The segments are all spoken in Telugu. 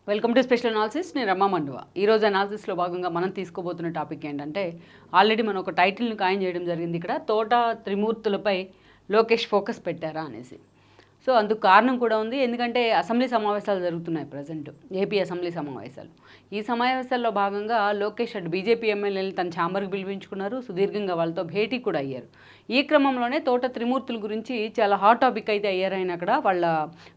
Welcome to special analysis. నేను రమా మండువా. ఈరోజు అనాలిసిస్లో భాగంగా మనం తీసుకోబోతున్న టాపిక్ ఏంటంటే, ఆల్రెడీ మనం ఒక టైటిల్ని ఖాయం చేయడం జరిగింది. ఇక్కడ తోట త్రిమూర్తులపై లోకేష్ ఫోకస్ పెట్టారా అనేసి. సో అందుకు కారణం కూడా ఉంది. ఎందుకంటే అసెంబ్లీ సమావేశాలు జరుగుతున్నాయి ప్రజెంట్, ఏపీ అసెంబ్లీ సమావేశాలు. ఈ సమావేశాల్లో భాగంగా లోకేష్ అటు బీజేపీ ఎమ్మెల్యేలు తన ఛాంబర్కి పిలిపించుకున్నారు, సుదీర్ఘంగా వాళ్ళతో భేటీ కూడా అయ్యారు. ఈ క్రమంలోనే తోట త్రిమూర్తుల గురించి చాలా హాట్ టాపిక్ అయితే అయ్యారు ఆయన. అక్కడ వాళ్ళ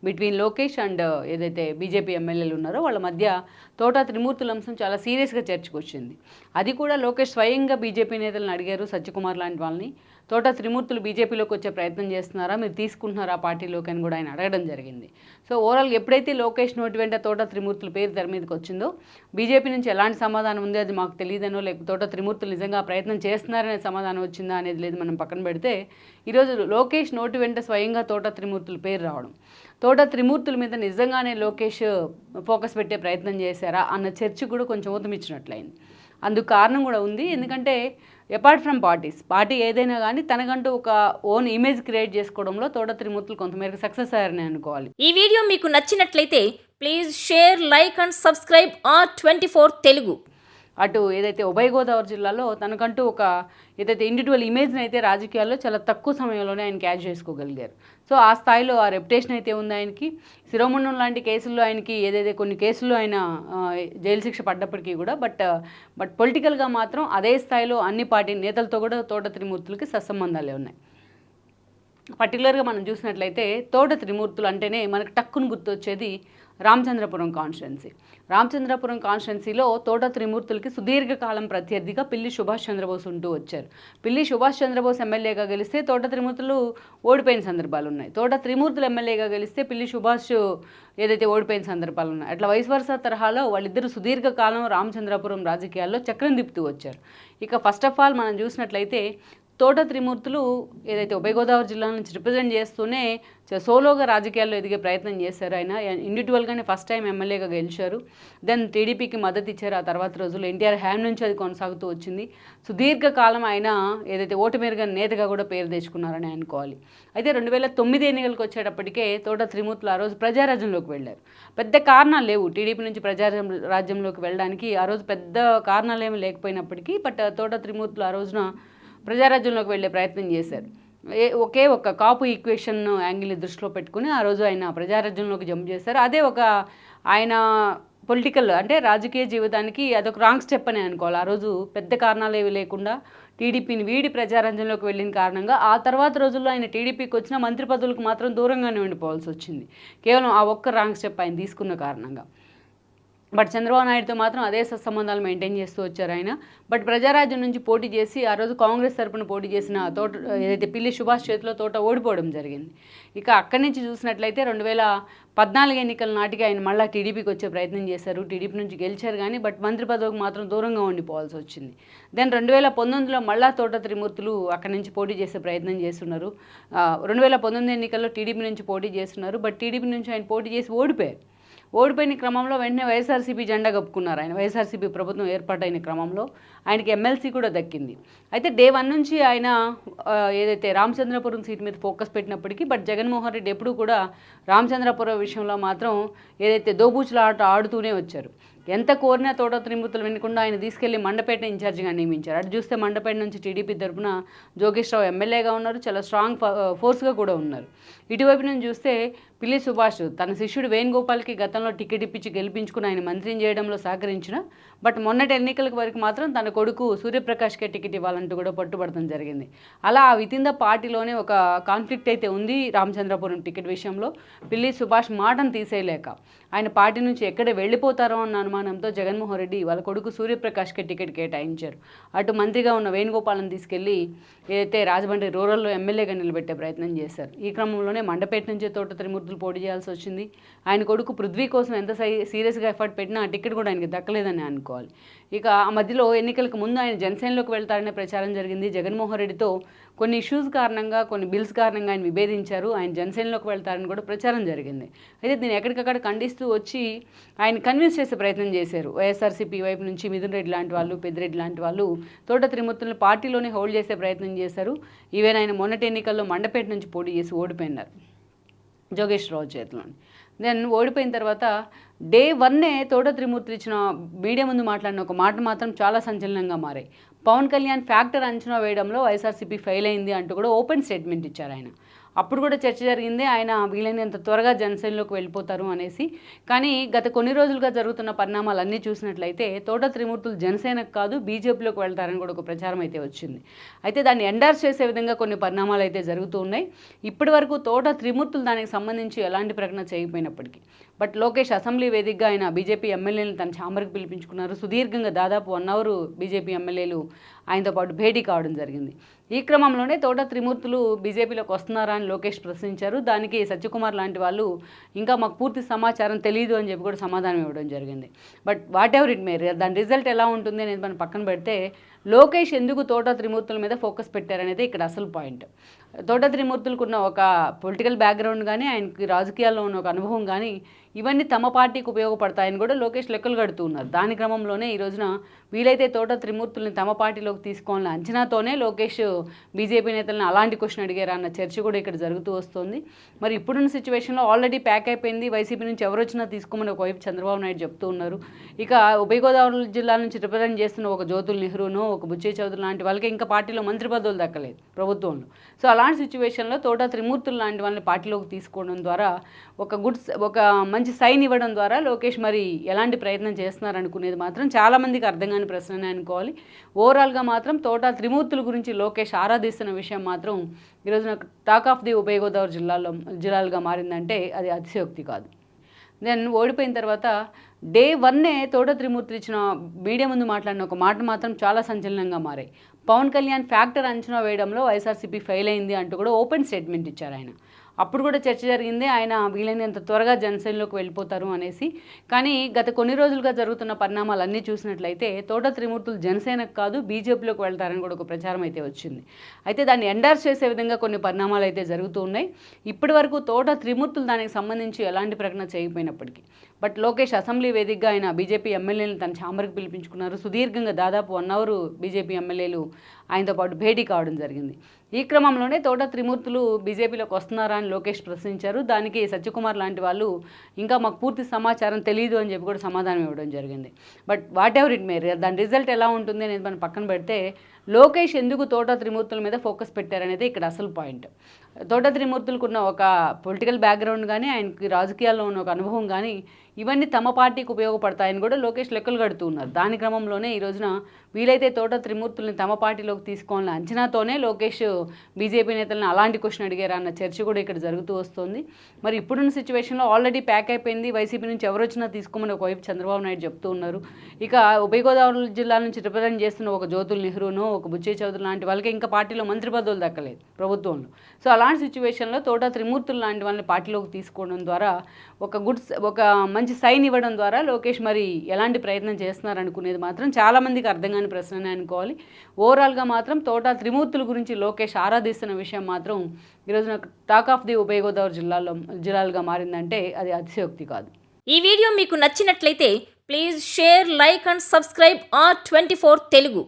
బిట్వీన్ లోకేష్ అండ్ ఏదైతే బీజేపీ ఎమ్మెల్యేలు ఉన్నారో వాళ్ళ మధ్య తోట త్రిమూర్తుల అంశం చాలా సీరియస్గా చర్చకు వచ్చింది. అది కూడా లోకేష్ స్వయంగా బీజేపీ నేతలను అడిగారు, సత్యకుమార్ లాంటి వాళ్ళని. తోట త్రిమూర్తులు బీజేపీలోకి వచ్చే ప్రయత్నం చేస్తున్నారా, మీరు తీసుకుంటున్నారా పార్టీలోకి అని కూడా ఆయన అడగడం జరిగింది. సో ఓవరాల్ ఎప్పుడైతే లోకేష్ నోటి వెంట తోట త్రిమూర్తుల పేరు తెర మీదకి వచ్చిందో, బీజేపీ నుంచి ఎలాంటి సమాధానం ఉంది అది మాకు తెలియదనో, లేకపోతే తోట త్రిమూర్తులు నిజంగా ప్రయత్నం చేస్తున్నారనే సమాధానం వచ్చిందా అనేది లేదు మనం పక్కన పెడితే, ఈరోజు లోకేష్ నోటి వెంట స్వయంగా తోట త్రిమూర్తుల పేరు రావడం, తోట త్రిమూర్తుల మీద నిజంగానే లోకేష్ ఫోకస్ పెట్టే ప్రయత్నం చేశారా అన్న చర్చ కూడా కొంచెం ఊతమిచ్చినట్లయింది. అందుకు కారణం కూడా ఉంది. ఎందుకంటే అపార్ట్ ఫ్రమ్ పార్టీ ఏదైనా కానీ తనకంటూ ఒక ఓన్ ఇమేజ్ క్రియేట్ చేసుకోవడంలో తోట త్రిమూర్తులు కొంతమేరకు సక్సెస్ అయ్యారని అనుకోవాలి. ఈ వీడియో మీకు నచ్చినట్లయితే please share, like and subscribe R24 Telugu. అటు ఏదైతే ఉభయ గోదావరి జిల్లాలో తనకంటూ ఒక ఏదైతే ఇండివిజువల్ ఇమేజ్ని అయితే రాజకీయాల్లో చాలా తక్కువ సమయంలోనే ఆయన క్యాచ్ చేసుకోగలిగారు. సో ఆ స్థాయిలో ఆ రెప్యుటేషన్ అయితే ఉంది ఆయనకి. శిరోముండం లాంటి కేసుల్లో ఆయనకి ఏదైతే కొన్ని కేసుల్లో ఆయన జైలు శిక్ష పడ్డప్పటికీ కూడా బట్ పొలిటికల్గా మాత్రం అదే స్థాయిలో అన్ని పార్టీ నేతలతో కూడా తోట త్రిమూర్తులకి సత్సంబంధాలే ఉన్నాయి. పర్టికులర్గా మనం చూసినట్లయితే తోట త్రిమూర్తులు అంటేనే మనకు టక్కును గుర్తొచ్చేది రామచంద్రపురం కాన్స్టిట్యున్సీ. రామచంద్రపురం కాన్స్టిట్యున్సీలో తోట త్రిమూర్తులకి సుదీర్ఘకాలం ప్రత్యర్థిగా పిల్లి సుభాష్ చంద్రబోస్ ఉంటూ వచ్చారు. పిల్లి సుభాష్ చంద్రబోస్ ఎమ్మెల్యేగా గెలిస్తే తోట త్రిమూర్తులు ఓడిపోయిన సందర్భాలు ఉన్నాయి. తోట త్రిమూర్తులు ఎమ్మెల్యేగా గెలిస్తే పిల్లి సుభాష్ ఏదైతే ఓడిపోయిన సందర్భాలు ఉన్నాయి. అట్లా వైస్ వర్సా తరహాలో వాళ్ళిద్దరు సుదీర్ఘకాలం రామచంద్రపురం రాజకీయాల్లో చక్రం తిప్పుతూ వచ్చారు. ఇక ఫస్ట్ ఆఫ్ ఆల్ మనం చూసినట్లయితే తోట త్రిమూర్తులు ఏదైతే ఉభయ గోదావరి జిల్లా నుంచి రిప్రజెంట్ చేస్తూనే సోలోగా రాజకీయాల్లో ఎదిగే ప్రయత్నం చేశారు. ఆయన ఇండివిజువల్గానే ఫస్ట్ టైం ఎమ్మెల్యేగా గెలిచారు. దెన్ టీడీపీకి మద్దతు ఇచ్చారు. ఆ తర్వాత రోజుల్లో ఎన్టీఆర్ హ్యామ్ నుంచి అది కొనసాగుతూ వచ్చింది. సుదీర్ఘకాలం ఆయన ఏదైతే ఓటమిరుగని నేతగా కూడా పేరు తెచ్చుకున్నారని అనుకోవాలి. అయితే 2009 ఎన్నికలకు వచ్చేటప్పటికే తోట త్రిమూర్తులు ఆ రోజు ప్రజారాజ్యంలోకి వెళ్ళారు. పెద్ద కారణాలు లేవు టీడీపీ నుంచి ప్రజారాజ్యంలోకి వెళ్ళడానికి, ఆ రోజు పెద్ద కారణాలు ఏమి లేకపోయినప్పటికీ బట్ తోట త్రిమూర్తులు ఆ రోజున ప్రజారాజ్యంలోకి వెళ్ళే ప్రయత్నం చేశారు. ఒకే ఒక కాపు ఈక్వేషన్ యాంగిల్ని దృష్టిలో పెట్టుకుని ఆ రోజు ఆయన ప్రజారాజ్యంలోకి జంప్ చేశారు. అదే ఒక ఆయన పొలిటికల్ అంటే రాజకీయ జీవితానికి అదొక రాంగ్ స్టెప్ అని అనుకోవాలి. ఆ రోజు పెద్ద కారణాలు ఏవి లేకుండా టీడీపీని వీడి ప్రజారాజ్యంలోకి వెళ్ళిన కారణంగా ఆ తర్వాత రోజుల్లో ఆయన టీడీపీకి వచ్చిన మంత్రి పదవులకు మాత్రం దూరంగానే ఉండిపోవాల్సి వచ్చింది, కేవలం ఆ ఒక్క రాంగ్ స్టెప్ ఆయన తీసుకున్న కారణంగా. బట్ చంద్రబాబు నాయుడుతో మాత్రం అదే సత్సంబంధాలు మెయింటైన్ చేస్తూ వచ్చారు ఆయన. బట్ ప్రజారాజ్యం నుంచి పోటీ చేసి ఆ రోజు కాంగ్రెస్ తరపున పోటీ చేసిన తోట ఏదైతే పిల్లి సుభాష్ చేతిలో తోట ఓడిపోవడం జరిగింది. ఇక అక్కడి నుంచి చూసినట్లయితే 2014 ఎన్నికల నాటికి ఆయన మళ్ళీ టీడీపీకి వచ్చే ప్రయత్నం చేశారు. టీడీపీ నుంచి గెలిచారు కానీ బట్ మంత్రి పదవికి మాత్రం దూరంగా ఉండిపోవాల్సి వచ్చింది. దెన్ 2019లో మళ్ళా తోట త్రిమూర్తులు అక్కడి నుంచి పోటీ చేసే ప్రయత్నం చేస్తున్నారు. 2019 ఎన్నికల్లో టీడీపీ నుంచి పోటీ చేస్తున్నారు. బట్ టీడీపీ నుంచి ఆయన పోటీ చేసి ఓడిపోయిన క్రమంలో వెంటనే వైఎస్ఆర్సీపీ జెండా కప్పుకున్నారు ఆయన. వైఎస్ఆర్సీపీ ప్రభుత్వం ఏర్పాటైన క్రమంలో ఆయనకి ఎమ్మెల్సీ కూడా దక్కింది. అయితే డే 1 నుంచి ఆయన ఏదైతే రామచంద్రపురం సీట్ మీద ఫోకస్ పెట్టినప్పటికీ బట్ జగన్మోహన్ రెడ్డి ఎప్పుడూ కూడా రామచంద్రపురం విషయంలో మాత్రం ఏదైతే దోబూచుల ఆట ఆడుతూనే వచ్చారు. ఎంత కోరినా తోట త్రిమూర్తులు వినకుండా ఆయన తీసుకెళ్లి మండపేట ఇన్ఛార్జిగా నియమించారు. అటు చూస్తే మండపేట నుంచి టీడీపీ తరపున జోగేష్ రావు ఎమ్మెల్యేగా ఉన్నారు, చాలా స్ట్రాంగ్ ఫోర్స్గా కూడా ఉన్నారు. ఇటువైపు నుంచి చూస్తే పిల్లి సుభాష్ తన శిష్యుడు వేణుగోపాల్కి గతంలో టికెట్ ఇప్పించి గెలిపించుకుని ఆయన మంత్రిని చేయడంలో సహకరించిన బట్ మొన్నటి ఎన్నికల వరకు మాత్రం తన కొడుకు సూర్యప్రకాష్కే టికెట్ ఇవ్వాలంటూ కూడా పట్టుబడటం జరిగింది. అలా వితిన్ ద పార్టీలోనే ఒక కాన్ఫ్లిక్ట్ అయితే ఉంది రామచంద్రపురం టికెట్ విషయంలో. పిల్లి సుభాష్ మాటను తీసేయలేక ఆయన పార్టీ నుంచి ఎక్కడ వెళ్ళిపోతారో అన్న అనుమానంతో జగన్మోహన్ రెడ్డి వాళ్ళ కొడుకు సూర్యప్రకాష్కే టికెట్ కేటాయించారు. అటు మంత్రిగా ఉన్న వేణుగోపాలను తీసుకెళ్లి ఏదైతే రాజమండ్రి రూరల్లో ఎమ్మెల్యేగా నిలబెట్టే ప్రయత్నం చేశారు. ఈ క్రమంలోనే మండపేట నుంచే తోట త్రిమూర్తులు పోటీ చేయాల్సి వచ్చింది. ఆయన కొడుకు పృథ్వీ కోసం ఎంత సీరియస్గా ఎఫర్ట్ పెట్టినా ఆ టికెట్ కూడా ఆయనకి దక్కలేదని అనుకోవాలి. ఇక ఆ మధ్యలో ఎన్నికలకు ముందు ఆయన జనసేనలోకి వెళ్తారనే ప్రచారం జరిగింది. జగన్మోహన్ రెడ్డితో కొన్ని ఇష్యూస్ కారణంగా, కొన్ని బిల్స్ కారణంగా ఆయన విభేదించారు. ఆయన జనసేనలోకి వెళ్తారని కూడా ప్రచారం జరిగింది. అయితే దీన్ని ఎక్కడికక్కడ ఖండిస్తూ వచ్చి ఆయన కన్విన్స్ చేసే ప్రయత్నం చేశారు. వైఎస్ఆర్సీపీ వైపు నుంచి మిథున్ రెడ్డి లాంటి వాళ్ళు, పెద్దిరెడ్డి లాంటి వాళ్ళు తోట త్రిమూర్తులను పార్టీలోనే హోల్డ్ చేసే ప్రయత్నం చేశారు. ఈవెన్ ఆయన మొన్నటి ఎన్నికల్లో మండపేట నుంచి పోటీ చేసి ఓడిపోయినారు జోగేష్ రావు చేతిలోని. దెన్ ఓడిపోయిన తర్వాత డే వన్నే తోట త్రిమూర్తులు ఇచ్చిన మీడియా ముందు మాట్లాడిన ఒక మాట మాత్రం చాలా సంచలనంగా మారాయి. పవన్ కళ్యాణ్ ఫ్యాక్టర్ అంచనా వేయడంలో వైఎస్ఆర్సీపీ ఫెయిల్ అయింది అంటూ కూడా ఓపెన్ స్టేట్మెంట్ ఇచ్చారు ఆయన. అప్పుడు కూడా చర్చ జరిగింది, ఆయన వీలైనంత త్వరగా జనసేనలోకి వెళ్ళిపోతారు అనేసి. కానీ గత కొన్ని రోజులుగా జరుగుతున్న పరిణామాలన్నీ చూసినట్లయితే తోట త్రిమూర్తులు జనసేనకు కాదు బీజేపీలోకి వెళ్తారని కూడా ఒక ప్రచారం అయితే వచ్చింది. అయితే దాన్ని ఎండార్స్ చేసే విధంగా కొన్ని పరిణామాలు అయితే జరుగుతూ ఉన్నాయి. ఇప్పటి వరకు తోట త్రిమూర్తులు దానికి సంబంధించి ఎలాంటి ప్రకటన చేయకపోయినప్పటికీ బట్ లోకేష్ అసెంబ్లీ వేదికగా ఆయన బీజేపీ ఎమ్మెల్యేలను తన ఛాంబర్కి పిలిపించుకున్నారు. సుదీర్ఘంగా దాదాపు 1 అవర్ బీజేపీ ఎమ్మెల్యేలు ఆయనతో పాటు భేటీ కావడం జరిగింది. ఈ క్రమంలోనే తోట త్రిమూర్తులు బీజేపీలోకి వస్తున్నారా అని లోకేష్ ప్రశ్నించారు. దానికి సత్యకుమార్ లాంటి వాళ్ళు ఇంకా మాకు పూర్తి సమాచారం తెలియదు అని చెప్పి కూడా సమాధానం ఇవ్వడం జరిగింది. But what ever it may, దాని రిజల్ట్ ఎలా ఉంటుంది అనేది మనం పక్కన పెడితే లోకేష్ ఎందుకు తోట త్రిమూర్తుల మీద ఫోకస్ పెట్టారనేది ఇక్కడ అసలు పాయింట్. తోట త్రిమూర్తులకు ఉన్న ఒక పొలిటికల్ బ్యాక్గ్రౌండ్ కానీ, ఆయనకి రాజకీయాల్లో ఉన్న ఒక అనుభవం కానీ ఇవన్నీ తమ పార్టీకి ఉపయోగపడతాయని కూడా లోకేష్ లెక్కలు కడుతూ ఉన్నారు. దాని క్రమంలోనే ఈ రోజున వీలైతే తోట త్రిమూర్తుల్ని తమ పార్టీలోకి తీసుకోవాలని అంచనాతోనే లోకేష్ బీజేపీ నేతలను అలాంటి క్వశ్చన్ అడిగారా అన్న చర్చ కూడా ఇక్కడ జరుగుతూ వస్తుంది. మరి ఇప్పుడున్న సిచ్యువేషన్లో ఆల్రెడీ ప్యాక్ అయిపోయింది, వైసీపీ నుంచి ఎవరు వచ్చినా తీసుకోమని ఒకవైపు చంద్రబాబు నాయుడు చెప్తూ ఉన్నారు. ఇక ఉభయ గోదావరి జిల్లా నుంచి రిప్రజెంట్ చేస్తున్న ఒక జ్యోతుల్ నెహ్రూను, ఒక బుచ్చే చౌదరి లాంటి వాళ్ళకి ఇంకా పార్టీలో మంత్రి పదవులు దక్కలేదు ప్రభుత్వంలో. సో అలాంటి సిచ్యువేషన్లో తోట త్రిమూర్తులు లాంటి వాళ్ళని పార్టీలోకి తీసుకోవడం ద్వారా ఒక మంచి సైన్ ఇవ్వడం ద్వారా లోకేష్ మరి ఎలాంటి ప్రయత్నం చేస్తున్నారు అనుకునేది మాత్రం చాలామందికి అర్థం కాని ప్రశ్ననే అనుకోవాలి. ఓవరాల్గా మాత్రం తోట త్రిమూర్తుల గురించి లోకేష్ ఆరాధిస్తున్న విషయం మాత్రం ఈరోజు టాక్ ఆఫ్ ది ఉభయ గోదావరి జిల్లాలుగా మారిందంటే అది అతిశయోక్తి కాదు. దెన్ ఓడిపోయిన తర్వాత డే వన్నే తోట త్రిమూర్తులు ఇచ్చిన మీడియా ముందు మాట్లాడిన ఒక మాట మాత్రం చాలా సంచలనంగా మారాయి. పవన్ కళ్యాణ్ ఫ్యాక్టర్ అంచనా వేయడంలో వైఎస్ఆర్సీపీ ఫెయిల్ అయింది అంటూ కూడా ఓపెన్ స్టేట్మెంట్ ఇచ్చారు ఆయన. అప్పుడు కూడా చర్చ జరిగింది, ఆయన వీలైనంత త్వరగా జనసేనలోకి వెళ్ళిపోతారు అనేసి. కానీ గత కొన్ని రోజులుగా జరుగుతున్న పరిణామాలన్నీ చూసినట్లయితే తోట త్రిమూర్తులు జనసేనకు కాదు బీజేపీలోకి వెళ్తారని కూడా ఒక ప్రచారం అయితే వచ్చింది. అయితే దాన్ని ఎండార్స్ చేసే విధంగా కొన్ని పరిణామాలు అయితే జరుగుతూ ఉన్నాయి. ఇప్పటి వరకు తోట త్రిమూర్తులు దానికి సంబంధించి ఎలాంటి ప్రకటన చేయకపోయినప్పటికీ బట్ లోకేష్ అసెంబ్లీ వేదికగా ఆయన బీజేపీ ఎమ్మెల్యేలను తన ఛాంబర్కి పిలిపించుకున్నారు. సుదీర్ఘంగా దాదాపు 1 అవర్ బీజేపీ ఎమ్మెల్యేలు ఆయనతో పాటు భేటీ కావడం జరిగింది. ఈ క్రమంలోనే తోట త్రిమూర్తులు బీజేపీలోకి వస్తున్నారా అని లోకేష్ ప్రశ్నించారు. దానికి సత్యకుమార్ లాంటి వాళ్ళు ఇంకా మాకు పూర్తి సమాచారం తెలియదు అని చెప్పి కూడా సమాధానం ఇవ్వడం జరిగింది. But what ever it may, దాని రిజల్ట్ ఎలా ఉంటుంది అనేది మనం పక్కన పెడితే లోకేష్ ఎందుకు తోట త్రిమూర్తుల మీద ఫోకస్ పెట్టారనేది ఇక్కడ అసలు పాయింట్. తోట త్రిమూర్తులకు ఉన్న ఒక పొలిటికల్ బ్యాక్గ్రౌండ్ కానీ, ఆయనకి రాజకీయాల్లో ఉన్న ఒక అనుభవం కానీ ఇవన్నీ తమ పార్టీకి ఉపయోగపడతాయని కూడా లోకేష్ లెక్కలు కడుతూ ఉన్నారు. దాని క్రమంలోనే ఈ రోజున వీలైతే తోట త్రిమూర్తుల్ని తమ పార్టీలోకి తీసుకోవాలని అంచనాతోనే లోకేష్ బీజేపీ నేతలను అలాంటి క్వశ్చన్ అడిగారా అన్న చర్చ కూడా ఇక్కడ జరుగుతూ వస్తుంది. మరి ఇప్పుడున్న సిచ్యువేషన్లో ఆల్రెడీ ప్యాక్ అయిపోయింది, వైసీపీ నుంచి ఎవరు వచ్చినా తీసుకోమని ఒకవైపు చంద్రబాబు నాయుడు చెప్తూ ఉన్నారు. ఇక ఉభయ గోదావరి జిల్లా నుంచి రిప్రజెంట్ చేస్తున్న ఒక జ్యోతుల్ నెహ్రూను, ఒక బుచ్చే చౌదరి లాంటి వాళ్ళకి ఇంకా పార్టీలో మంత్రి పదవులు దక్కలేదు ప్రభుత్వంలో. సో అలాంటి సిచ్యువేషన్లో తోట త్రిమూర్తులు లాంటి వాళ్ళని పార్టీలోకి తీసుకోవడం ద్వారా ఒక మంచి సైన్ ఇవ్వడం ద్వారా లోకేష్ మరి ఎలాంటి ప్రయత్నం చేస్తున్నారు అనుకునేది మాత్రం చాలామందికి అర్థం కాని ప్రశ్ననే అనుకోవాలి. ఓవరాల్గా మాత్రం తోట త్రిమూర్తుల గురించి లోకేష్ ఆరాధిస్తున్న విషయం మాత్రం ఈరోజు టాక్ ఆఫ్ ది ఉభయ గోదావరి జిల్లాలుగా మారిందంటే అది అతిశయోక్తి కాదు. ఈ వీడియో మీకు నచ్చినట్లయితే please share, like and subscribe R24 Telugu.